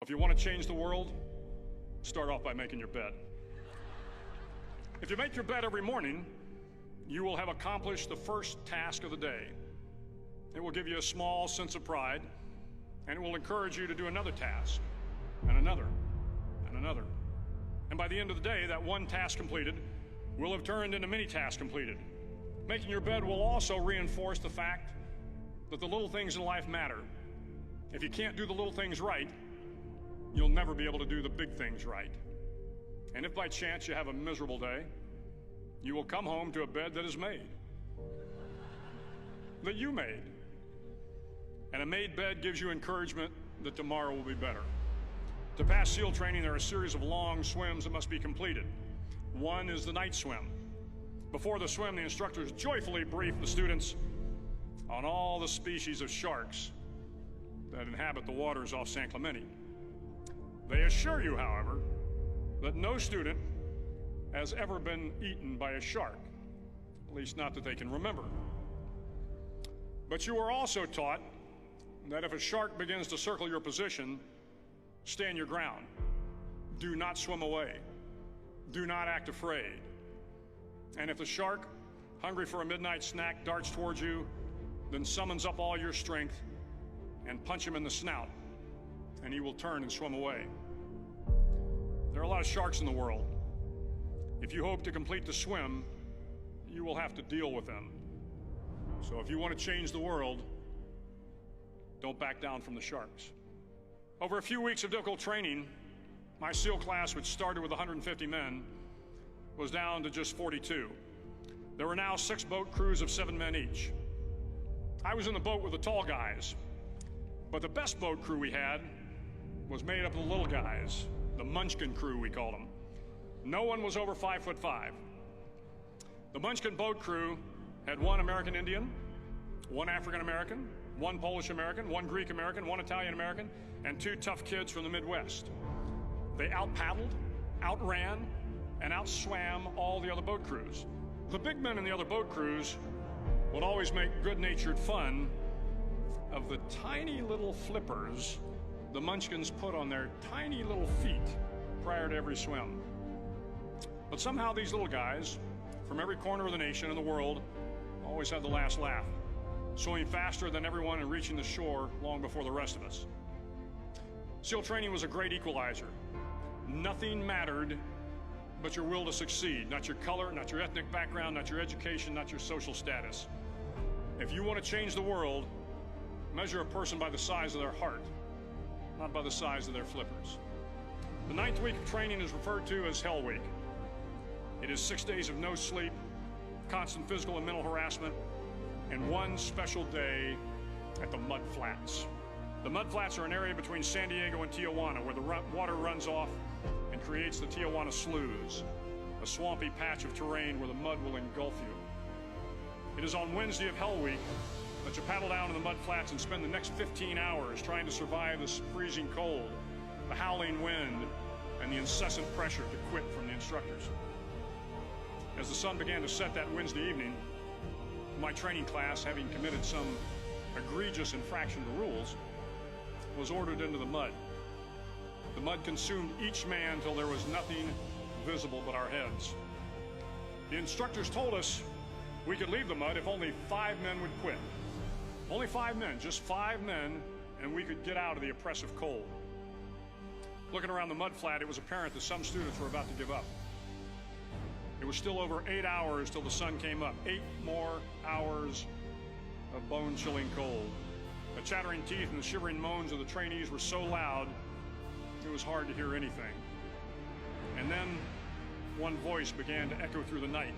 If you want to change the world, start off by making your bed. If you make your bed every morning, you will have accomplished the first task of the day. It will give you a small sense of pride, and it will encourage you to do another task, and another, and another. And by the end of the day, that one task completed will have turned into many tasks completed. Making your bed will also reinforce the fact that the little things in life matter. If you can't do the little things right, you'll never be able to do the big things right. And if by chance you have a miserable day, you will come home to a bed that is made, that you made. And a made bed gives you encouragement that tomorrow will be better. To pass SEAL training, there are a series of long swims that must be completed. One is the night swim. Before the swim, the instructors joyfully brief the students on all the species of sharks that inhabit the waters off San Clemente. They assure you, however, that no student has ever been eaten by a shark, at least not that they can remember. But you are also taught that if a shark begins to circle your position, stand your ground. Do not swim away. Do not act afraid. And if the shark, hungry for a midnight snack, darts towards you, then summons up all your strength and punch him in the snout, and he will turn and swim away. There are a lot of sharks in the world. If you hope to complete the swim, you will have to deal with them. So if you want to change the world, don't back down from the sharks. Over a few weeks of difficult training, my SEAL class, which started with 150 men, was down to just 42. There were now 6 boat crews of 7 men each. I was in the boat with the tall guys, but the best boat crew we had was made up of the little guys, the Munchkin crew, we called them. No one was over 5'5". The Munchkin boat crew had 1 American Indian, 1 African American, 1 Polish American, 1 Greek American, 1 Italian American, and 2 tough kids from the Midwest. They out-paddled, outran, and outswam all the other boat crews. The big men in the other boat crews would always make good-natured fun of the tiny little flippers the Munchkins put on their tiny little feet prior to every swim. But somehow these little guys from every corner of the nation and the world always had the last laugh, swimming faster than everyone and reaching the shore long before the rest of us. SEAL training was a great equalizer. Nothing mattered but your will to succeed, not your color, not your ethnic background, not your education, not your social status. If you want to change the world, measure a person by the size of their heart, not by the size of their flippers. The 9th week of training is referred to as Hell Week. It is 6 days of no sleep, constant physical and mental harassment, and 1 special day at the Mud Flats. The Mud Flats are an area between San Diego and Tijuana where the water runs off and creates the Tijuana Sloughs, a swampy patch of terrain where the mud will engulf you. It is on Wednesday of Hell Week that you paddle down to the Mud Flats and spend the next 15 hours trying to survive the freezing cold, the howling wind, and the incessant pressure to quit from the instructors. As the sun began to set that Wednesday evening, my training class, having committed some egregious infraction to the rules, was ordered into the mud. The mud consumed each man till there was nothing visible but our heads. The instructors told us we could leave the mud if only 5 men would quit. Only 5 men, just 5 men, and we could get out of the oppressive cold. Looking around the mud flat, it was apparent that some students were about to give up. It was still over 8 hours till the sun came up. 8 more hours of bone-chilling cold. The chattering teeth and the shivering moans of the trainees were so loud, it was hard to hear anything. And then one voice began to echo through the night.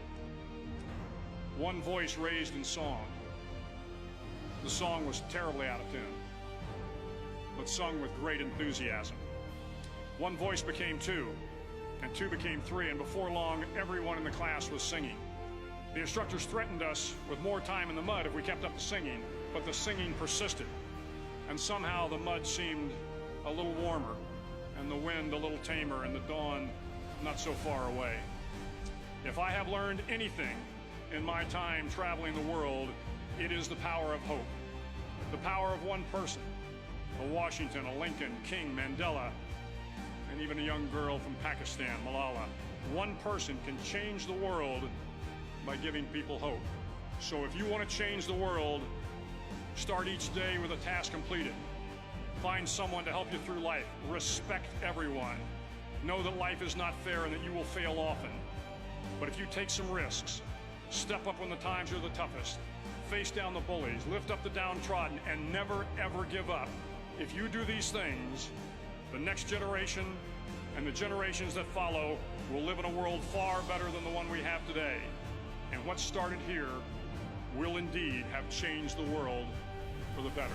One voice raised in song. The song was terribly out of tune, but sung with great enthusiasm. One voice became 2, and 2 became 3, and before long, everyone in the class was singing. The instructors threatened us with more time in the mud if we kept up the singing, but the singing persisted, and somehow the mud seemed a little warmer, and the wind a little tamer, and the dawn not so far away. If I have learned anything in my time traveling the world, it is the power of hope. The power of one person, a Washington, a Lincoln, King, Mandela, and even a young girl from Pakistan, Malala. One person can change the world by giving people hope. So if you want to change the world, start each day with a task completed. Find someone to help you through life. Respect everyone. Know that life is not fair and that you will fail often. But if you take some risks, step up when the times are the toughest, face down the bullies, lift up the downtrodden, and never ever give up. If you do these things, the next generation and the generations that follow will live in a world far better than the one we have today. And what started here will indeed have changed the world for the better.